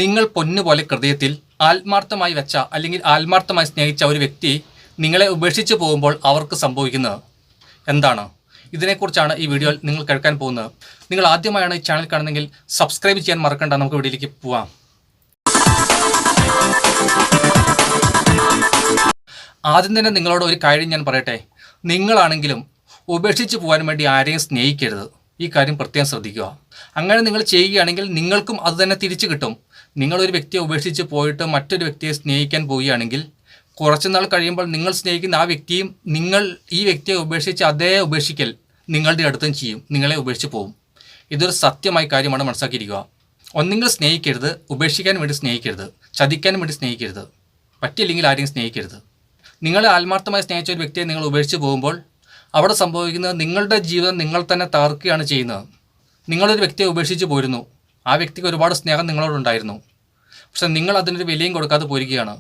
നിങ്ങൾ പൊന്നുപോലെ ഹൃദയത്തിൽ ആത്മാർത്ഥമായി വെച്ച അല്ലെങ്കിൽ ആത്മാർത്ഥമായി സ്നേഹിച്ച ഒരു വ്യക്തി നിങ്ങളെ ഉപേക്ഷിച്ച് പോകുമ്പോൾ അവർക്ക് സംഭവിക്കുന്നത് എന്താണ്? ഇതിനെക്കുറിച്ചാണ് ഈ വീഡിയോയിൽ നിങ്ങൾ കേൾക്കാൻ പോകുന്നത്. നിങ്ങൾ ആദ്യമായാണ് ഈ ചാനൽ കാണുന്നതെങ്കിൽ സബ്സ്ക്രൈബ് ചെയ്യാൻ മറക്കണ്ട. നമുക്ക് വീഡിയോയിലേക്ക് പോവാം. ആദ്യം തന്നെ നിങ്ങളോട് ഒരു കാര്യം ഞാൻ പറയട്ടെ. നിങ്ങളാണെങ്കിലും ഉപേക്ഷിച്ച് പോകാൻ വേണ്ടി ആരെയും സ്നേഹിക്കരുത്. ഈ കാര്യം പ്രത്യേകം ശ്രദ്ധിക്കുക. അങ്ങനെ നിങ്ങൾ ചെയ്യുകയാണെങ്കിൽ നിങ്ങൾക്കും അത് തന്നെ തിരിച്ചു കിട്ടും. നിങ്ങളൊരു വ്യക്തിയെ ഉപേക്ഷിച്ച് പോയിട്ട് മറ്റൊരു വ്യക്തിയെ സ്നേഹിക്കാൻ പോവുകയാണെങ്കിൽ കുറച്ച് നാൾ കഴിയുമ്പോൾ നിങ്ങൾ സ്നേഹിക്കുന്ന ആ വ്യക്തിയും നിങ്ങൾ ഈ വ്യക്തിയെ ഉപേക്ഷിച്ച് അതേ ഉപേക്ഷിക്കൽ നിങ്ങളുടെ അടുത്തും ചെയ്യും. നിങ്ങളെ ഉപേക്ഷിച്ച് പോകും. ഇതൊരു സത്യമായ കാര്യമാണ്, മനസ്സിലാക്കിയിരിക്കുക. ഒന്നെങ്കിൽ സ്നേഹിക്കരുത്, ഉപേക്ഷിക്കാൻ വേണ്ടി സ്നേഹിക്കരുത്, ചതിക്കാൻ വേണ്ടി സ്നേഹിക്കരുത്, പറ്റില്ലെങ്കിൽ ആരെയും സ്നേഹിക്കരുത്. നിങ്ങളെ ആത്മാർത്ഥമായി സ്നേഹിച്ച ഒരു വ്യക്തിയെ നിങ്ങൾ ഉപേക്ഷിച്ച് പോകുമ്പോൾ അവിടെ സംഭവിക്കുന്നത് നിങ്ങളുടെ ജീവിതം നിങ്ങൾ തന്നെ തകർക്കുകയാണ് ചെയ്യുന്നത്. നിങ്ങളൊരു വ്യക്തിയെ ഉപേക്ഷിച്ച് പോരുന്നു. ആ വ്യക്തിക്ക് ഒരുപാട് സ്നേഹം നിങ്ങളോടുണ്ടായിരുന്നു. പക്ഷെ നിങ്ങൾ അതിനൊരു വിലയും കൊടുക്കാതെ പോരുകയാണ്.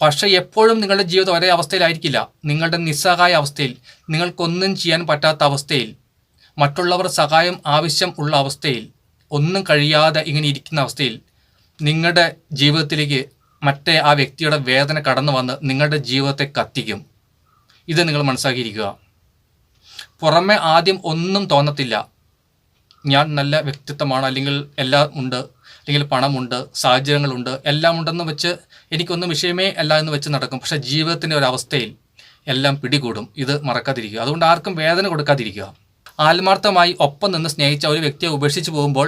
പക്ഷേ എപ്പോഴും നിങ്ങളുടെ ജീവിതം ഒരേ അവസ്ഥയിലായിരിക്കില്ല. നിങ്ങളുടെ നിസ്സഹായ അവസ്ഥയിൽ, നിങ്ങൾക്കൊന്നും ചെയ്യാൻ പറ്റാത്ത അവസ്ഥയിൽ, മറ്റുള്ളവർ സഹായം ആവശ്യം ഉള്ള അവസ്ഥയിൽ, ഒന്നും കഴിയാതെ ഇങ്ങനെ ഇരിക്കുന്ന അവസ്ഥയിൽ നിങ്ങളുടെ ജീവിതത്തിലേക്ക് മറ്റേ ആ വ്യക്തിയുടെ വേദന കടന്നു വന്ന് നിങ്ങളുടെ ജീവിതത്തെ കത്തിക്കും. ഇത് നിങ്ങൾ മനസ്സിലാക്കിയിരിക്കുക. പുറമെ ആദ്യം ഒന്നും തോന്നത്തില്ല. ഞാൻ നല്ല വ്യക്തിത്വമാണ്, അല്ലെങ്കിൽ എല്ലാം ഉണ്ട്, അല്ലെങ്കിൽ പണമുണ്ട്, സാഹചര്യങ്ങളുണ്ട്, എല്ലാം ഉണ്ടെന്ന് വെച്ച് എനിക്കൊന്നും വിഷയമേ അല്ല എന്ന് വെച്ച് നടക്കും. പക്ഷേ ജീവിതത്തിൻ്റെ ഒരവസ്ഥയിൽ എല്ലാം പിടികൂടും. ഇത് മറക്കാതിരിക്കുക. അതുകൊണ്ട് ആർക്കും വേദന കൊടുക്കാതിരിക്കുക. ആത്മാർത്ഥമായി ഒപ്പം നിന്ന് സ്നേഹിച്ച ഒരു വ്യക്തിയെ ഉപേക്ഷിച്ച് പോകുമ്പോൾ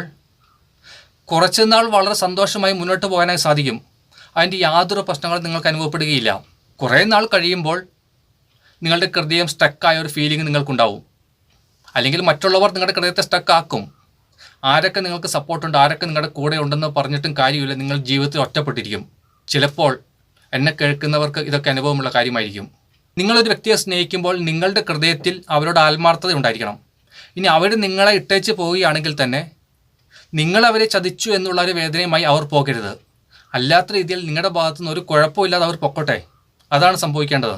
കുറച്ച് നാൾ വളരെ സന്തോഷമായി മുന്നോട്ട് പോകാനായി സാധിക്കും. അതിൻ്റെ യാതൊരു പ്രശ്നങ്ങളും നിങ്ങൾക്ക് അനുഭവപ്പെടുകയില്ല. കുറേ നാൾ കഴിയുമ്പോൾ നിങ്ങളുടെ ഹൃദയം സ്റ്റക്കായ ഒരു ഫീലിംഗ് നിങ്ങൾക്കുണ്ടാവും. അല്ലെങ്കിൽ മറ്റുള്ളവർ നിങ്ങളുടെ ഹൃദയത്തെ സ്റ്റക്കാക്കും. ആരൊക്കെ നിങ്ങൾക്ക് സപ്പോർട്ടുണ്ട്, ആരൊക്കെ നിങ്ങളുടെ കൂടെ ഉണ്ടെന്ന് പറഞ്ഞിട്ടും കാര്യമില്ല. നിങ്ങൾ ജീവിതത്തിൽ ഒറ്റപ്പെട്ടിരിക്കും. ചിലപ്പോൾ എന്നെ കേൾക്കുന്നവർക്ക് ഇതൊക്കെ അനുഭവമുള്ള കാര്യമായിരിക്കും. നിങ്ങളൊരു വ്യക്തിയെ സ്നേഹിക്കുമ്പോൾ നിങ്ങളുടെ ഹൃദയത്തിൽ അവരോട് ആത്മാർത്ഥത ഉണ്ടായിരിക്കണം. ഇനി അവർ നിങ്ങളെ ഇട്ടേച്ച് പോവുകയാണെങ്കിൽ തന്നെ നിങ്ങളവരെ ചതിച്ചു എന്നുള്ള ഒരു വേദനയുമായി അവർ പോകരുത്. അല്ലാത്ത രീതിയിൽ നിങ്ങളുടെ ഭാഗത്തുനിന്ന് ഒരു കുഴപ്പമില്ലാതെ അവർ പൊക്കോട്ടെ. അതാണ് സംഭവിക്കേണ്ടത്.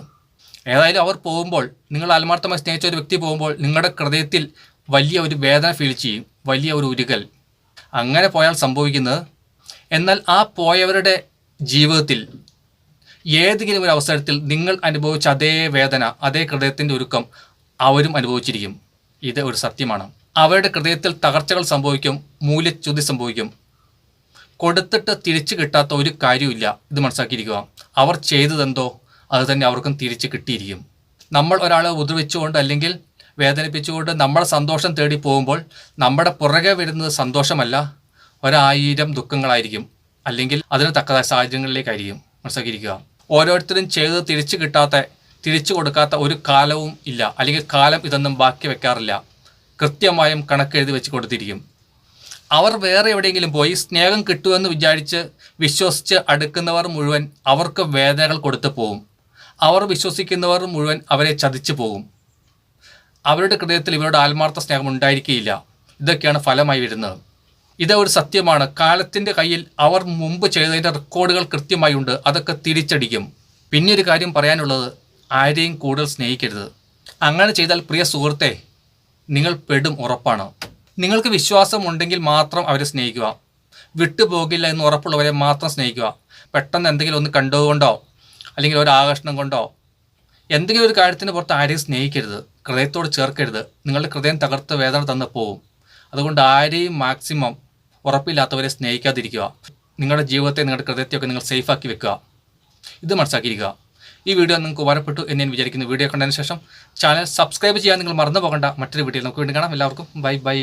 ഏതായാലും അവർ പോകുമ്പോൾ, നിങ്ങൾ ആത്മാർത്ഥമായി സ്നേഹിച്ച ഒരു വ്യക്തി പോകുമ്പോൾ നിങ്ങളുടെ ഹൃദയത്തിൽ വലിയ ഒരു വേദന ഫീൽ ചെയ്യും, വലിയ ഒരു ഉരുകൽ. അങ്ങനെ പോയാൽ സംഭവിക്കുന്നത്, എന്നാൽ ആ പോയവരുടെ ജീവിതത്തിൽ ഏതെങ്കിലും ഒരു അവസരത്തിൽ നിങ്ങൾ അനുഭവിച്ച അതേ വേദന, അതേ ഹൃദയത്തിൻ്റെ ഉരുക്കം അവരും അനുഭവിച്ചിരിക്കും. ഇത് ഒരു സത്യമാണ്. അവരുടെ ഹൃദയത്തിൽ തകർച്ചകൾ സംഭവിക്കും, മൂല്യച്യുതി സംഭവിക്കും. കൊടുത്തിട്ട് തിരിച്ചു കിട്ടാത്ത ഒരു കാര്യമില്ല. ഇത് മനസ്സിലാക്കിയിരിക്കുക. അവർ ചെയ്തതെന്തോ അത് തന്നെ അവർക്കും തിരിച്ച് കിട്ടിയിരിക്കും. നമ്മൾ ഒരാളെ ഉപദ്രവിച്ചുകൊണ്ട് അല്ലെങ്കിൽ വേദനിപ്പിച്ചുകൊണ്ട് നമ്മുടെ സന്തോഷം തേടി പോകുമ്പോൾ നമ്മുടെ പുറകെ വരുന്നത് സന്തോഷമല്ല, 1000 ദുഃഖങ്ങളായിരിക്കും. അല്ലെങ്കിൽ അതിന് തക്കതായ സാഹചര്യങ്ങളിലേക്കായിരിക്കും. മനസ്സിലാക്കിയിരിക്കുക. ഓരോരുത്തരും ചെയ്തത് തിരിച്ചു കൊടുക്കാത്ത ഒരു കാലവും ഇല്ല. അല്ലെങ്കിൽ കാലം ഇതൊന്നും ബാക്കി വെക്കാറില്ല. കൃത്യമായും കണക്കെഴുതി വെച്ച് കൊടുത്തിരിക്കും. അവർ വേറെ എവിടെയെങ്കിലും പോയി സ്നേഹം കിട്ടുമെന്ന് വിശ്വസിച്ച് അടുക്കുന്നവർ മുഴുവൻ അവർക്ക് വേദനകൾ കൊടുത്തു പോകും. അവർ വിശ്വസിക്കുന്നവർ മുഴുവൻ അവരെ ചതിച്ചു പോകും. അവരുടെ ഹൃദയത്തിൽ ഇവരുടെ ആത്മാർത്ഥ സ്നേഹം ഉണ്ടായിരിക്കുകയില്ല. ഇതൊക്കെയാണ് ഫലമായി വരുന്നത്. ഇത് ഒരു സത്യമാണ്. കാലത്തിൻ്റെ കയ്യിൽ അവർ മുമ്പ് ചെയ്തതിൻ്റെ റെക്കോർഡുകൾ കൃത്യമായി ഉണ്ട്. അതൊക്കെ തിരിച്ചടിക്കും. പിന്നെ ഒരു കാര്യം പറയാനുള്ളത്, ആരെയും കൂടുതൽ സ്നേഹിക്കരുത്. അങ്ങനെ ചെയ്താൽ പ്രിയ സുഹൃത്തെ, നിങ്ങൾ പെടും, ഉറപ്പാണ്. നിങ്ങൾക്ക് വിശ്വാസമുണ്ടെങ്കിൽ മാത്രം അവരെ സ്നേഹിക്കുക. വിട്ടുപോകില്ല എന്ന് ഉറപ്പുള്ളവരെ മാത്രം സ്നേഹിക്കുക. പെട്ടെന്ന് എന്തെങ്കിലും ഒന്ന് കണ്ടുകൊണ്ടോ അല്ലെങ്കിൽ ഒരു ആകർഷണം കൊണ്ടോ എന്തെങ്കിലും ഒരു കാര്യത്തിന് പുറത്ത് ആരെയും സ്നേഹിക്കരുത്. ഹൃദയത്തോട് ചേർക്കരുത്. നിങ്ങളുടെ ഹൃദയം തകർത്ത് വേദന തന്ന് പോവും. അതുകൊണ്ട് ആരെയും മാക്സിമം ഉറപ്പില്ലാത്തവരെ സ്നേഹിക്കാതിരിക്കുക. നിങ്ങളുടെ ജീവിതത്തെ, നിങ്ങളുടെ ഹൃദയത്തെയൊക്കെ നിങ്ങൾ സേഫാക്കി വെക്കുക. ഇത് മനസ്സിലാക്കിയിരിക്കുക. ഈ വീഡിയോ നിങ്ങൾക്ക് ഉപകാരപ്പെട്ടു എന്ന് ഞാൻ വിചാരിക്കുന്നു. വീഡിയോ കണ്ടതിന് ശേഷം ചാനൽ സബ്സ്ക്രൈബ് ചെയ്യാൻ നിങ്ങൾ മറന്നു പോകണ്ട. മറ്റൊരു വീഡിയോയിൽ നമുക്ക് വീണ്ടും കാണാം. എല്ലാവർക്കും ബൈ.